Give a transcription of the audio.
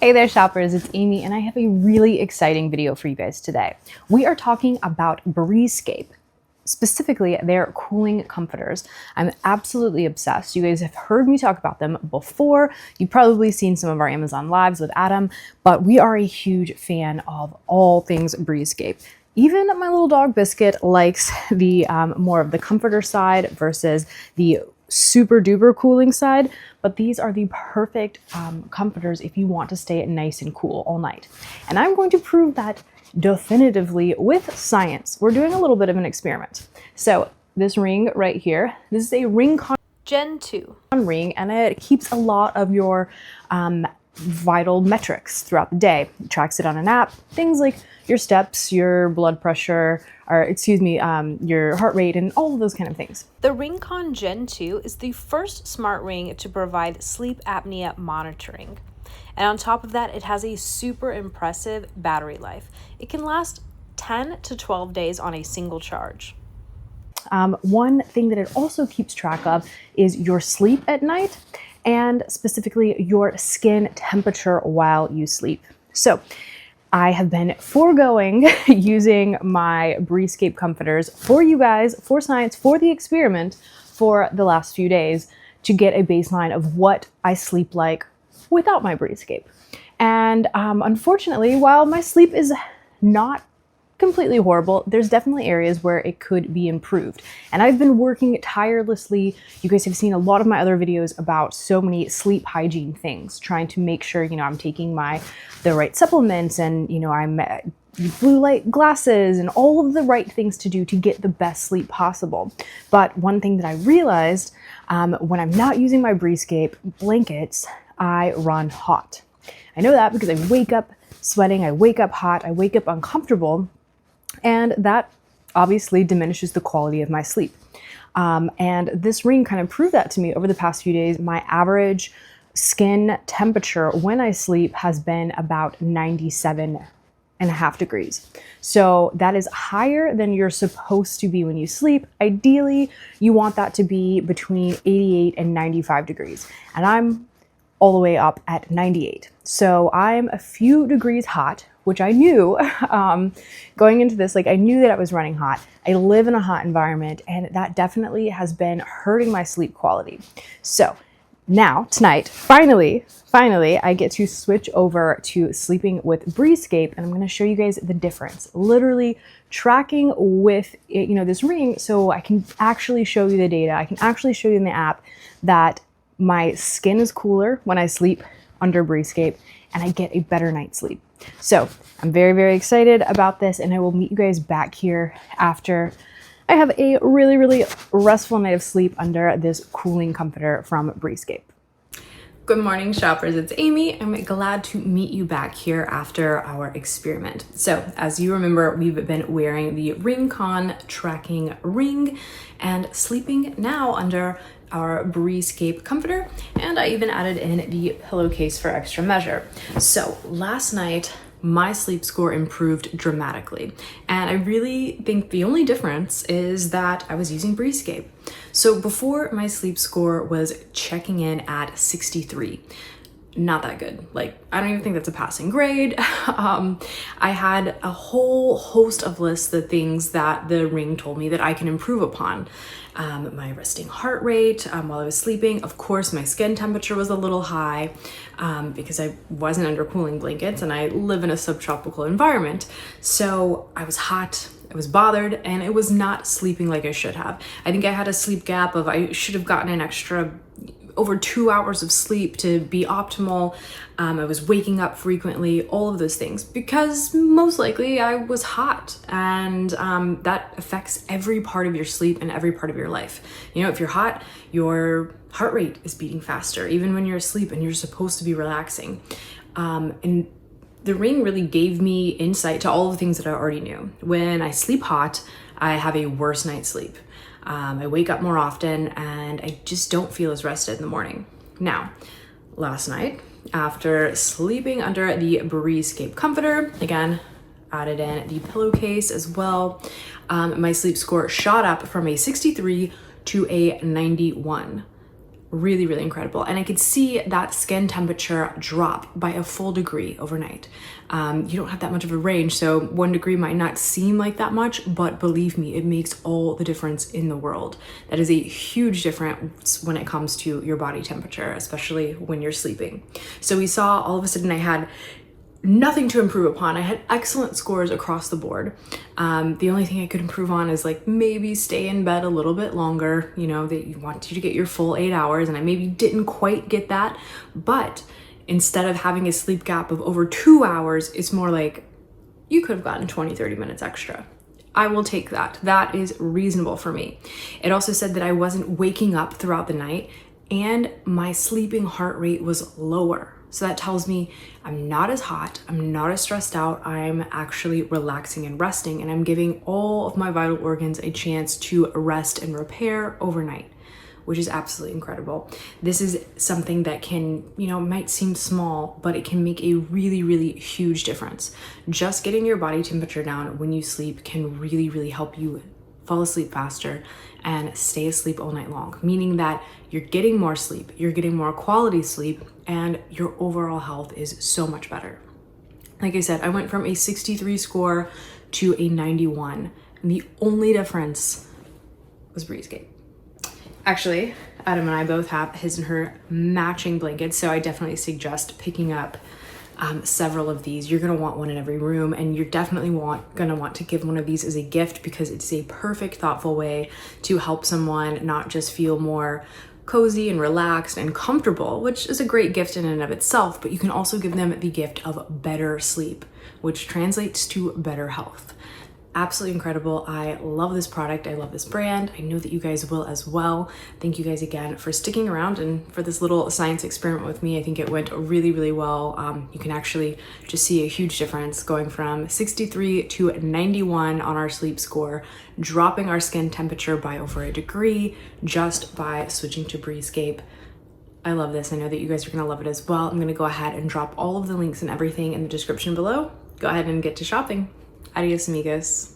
Hey there shoppers, it's Amy and I have a really exciting video for you guys today. We are talking about Breescape, specifically their cooling comforters. I'm absolutely obsessed. You guys have heard me talk about them before. You've probably seen some of our Amazon lives with Adam, but we are a huge fan of all things Breescape. Even my little dog Biscuit likes the more of the comforter side versus the super duper cooling side, but these are the perfect comforters if you want to stay nice and cool all night. And I'm going to prove that definitively with science. We're doing a little bit of an experiment. So this ring right here, this is a RingConn Gen 2 ring, and it keeps a lot of your vital metrics throughout the day. It tracks it on an app, things like your steps, your blood pressure, or your heart rate, and all of those kind of things. The RingConn Gen 2 is the first smart ring to provide sleep apnea monitoring. And on top of that, it has a super impressive battery life. It can last 10 to 12 days on a single charge. One thing that it also keeps track of is your sleep at night, and specifically your skin temperature while you sleep. So I have been foregoing using my Breescape comforters for you guys, for science, for the experiment for the last few days to get a baseline of what I sleep like without my Breescape. And unfortunately, while my sleep is not completely horrible, there's definitely areas where it could be improved. And I've been working tirelessly. You guys have seen a lot of my other videos about so many sleep hygiene things, trying to make sure, I'm taking the right supplements and, I'm blue light glasses and all of the right things to do to get the best sleep possible. But one thing that I realized when I'm not using my Breescape blankets, I run hot. I know that because I wake up sweating, I wake up hot, I wake up uncomfortable, and that obviously diminishes the quality of my sleep. And this ring kind of proved that to me over the past few days. My average skin temperature when I sleep has been about 97.5 degrees. So that is higher than you're supposed to be when you sleep. Ideally, you want that to be between 88 and 95 degrees. And I'm all the way up at 98. So I'm a few degrees hot, which I knew going into this, I knew that I was running hot. I live in a hot environment, and that definitely has been hurting my sleep quality. So now, tonight, finally, I get to switch over to sleeping with Breescape, and I'm gonna show you guys the difference. Literally tracking with, this ring, so I can actually show you the data. I can actually show you in the app that my skin is cooler when I sleep under Breescape, and I get a better night's sleep. So I'm very, very excited about this, and I will meet you guys back here after I have a really, really restful night of sleep under this cooling comforter from Breescape. Good morning, shoppers. It's Amy. I'm glad to meet you back here after our experiment. So as you remember, we've been wearing the RingConn tracking ring and sleeping now under our Breescape comforter, and I even added in the pillowcase for extra measure. So last night, my sleep score improved dramatically, and I really think the only difference is that I was using Breescape. So before, my sleep score was checking in at 63. Not that good. I don't even think that's a passing grade. I had a whole host of lists of things that the ring told me that I can improve upon. My resting heart rate while I was sleeping. Of course, my skin temperature was a little high because I wasn't under cooling blankets and I live in a subtropical environment. So I was hot, I was bothered, and it was not sleeping like I should have. I think I had a sleep gap of, I should have gotten an extra over 2 hours of sleep to be optimal. I was waking up frequently, all of those things, because most likely I was hot, and that affects every part of your sleep and every part of your life. If you're hot, your heart rate is beating faster, even when you're asleep and you're supposed to be relaxing. And the ring really gave me insight to all the things that I already knew. When I sleep hot, I have a worse night's sleep. I wake up more often, and I just don't feel as rested in the morning. Now, last night, after sleeping under the Breescape comforter, again, added in the pillowcase as well, my sleep score shot up from a 63 to a 91. Really, really incredible. And I could see that skin temperature drop by a full degree overnight. You don't have that much of a range, so 1 degree might not seem like that much, but believe me, it makes all the difference in the world. That is a huge difference when it comes to your body temperature, especially when you're sleeping. So we saw all of a sudden I had nothing to improve upon. I had excellent scores across the board. The only thing I could improve on is like maybe stay in bed a little bit longer, you know, that you want you to get your full 8 hours, and I maybe didn't quite get that. But instead of having a sleep gap of over 2 hours, it's more like you could have gotten 20-30 minutes extra. I will take that. That is reasonable for me. It also said that I wasn't waking up throughout the night and my sleeping heart rate was lower. So that tells me I'm not as hot, I'm not as stressed out, I'm actually relaxing and resting, and I'm giving all of my vital organs a chance to rest and repair overnight, which is absolutely incredible. This is something that can, you know, might seem small, but it can make a really, really huge difference. Just getting your body temperature down when you sleep can really, really help you fall asleep faster and stay asleep all night long, meaning that you're getting more sleep, you're getting more quality sleep, and your overall health is so much better. Like I said, I went from a 63 score to a 91, and the only difference was Breescape. Actually, Adam and I both have his and her matching blankets, so I definitely suggest picking up several of these. You're gonna want one in every room, and you're definitely gonna want to give one of these as a gift because it's a perfect, thoughtful way to help someone not just feel more cozy and relaxed and comfortable, which is a great gift in and of itself, but you can also give them the gift of better sleep, which translates to better health. Absolutely incredible. I love this product. I love this brand. I know that you guys will as well. Thank you guys again for sticking around and for this little science experiment with me. I think it went really, really well. You can actually just see a huge difference going from 63 to 91 on our sleep score, dropping our skin temperature by over a degree just by switching to Breescape. I love this. I know that you guys are gonna love it as well. I'm gonna go ahead and drop all of the links and everything in the description below. Go ahead and get to shopping. Adios, amigos.